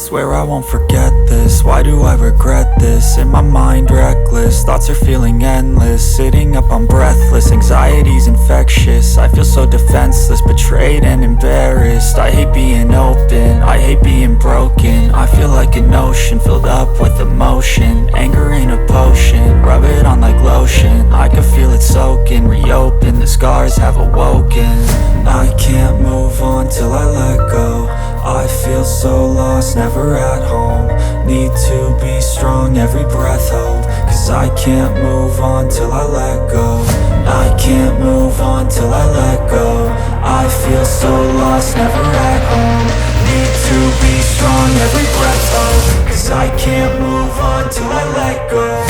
Swear I won't forget this, why do I regret this? In my mind reckless, thoughts are feeling endless. Sitting up, I'm breathless, anxiety's infectious. I feel so defenseless, betrayed and embarrassed. I hate being open, I hate being broken. I feel like an ocean filled up with emotion. Anger ain't a potion, rub it on like lotion. I can feel it soaking, reopen, the scars have awoken. I can't move on till I let go. I feel so lost, never at home. Need to be strong, every breath hold. Cause I can't move on till I let go. I can't move on till I let go. I feel so lost, never at home. Need to be strong, every breath hold. Cause I can't move on till I let go.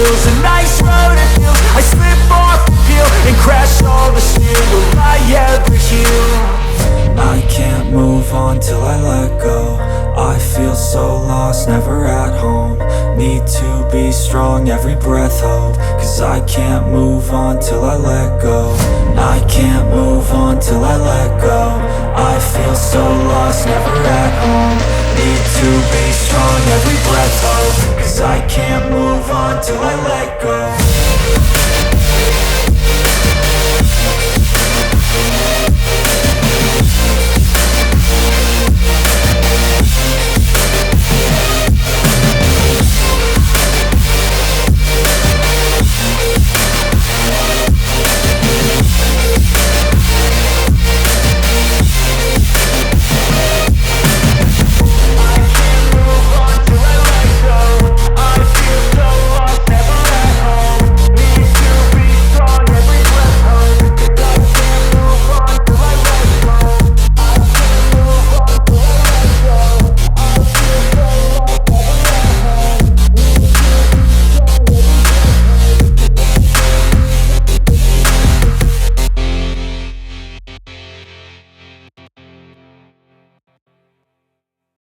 A nice road to feel. I slip off the peel and crash all the steel. Will I ever heal? I can't move on till I let go. I feel so lost, never at home. Need to be strong, every breath hold. Cause I can't move on till I let go. I can't move on till I let go. I feel so lost, never at home. Need to be strong, every breath hold. Cause I can't move on till I let go.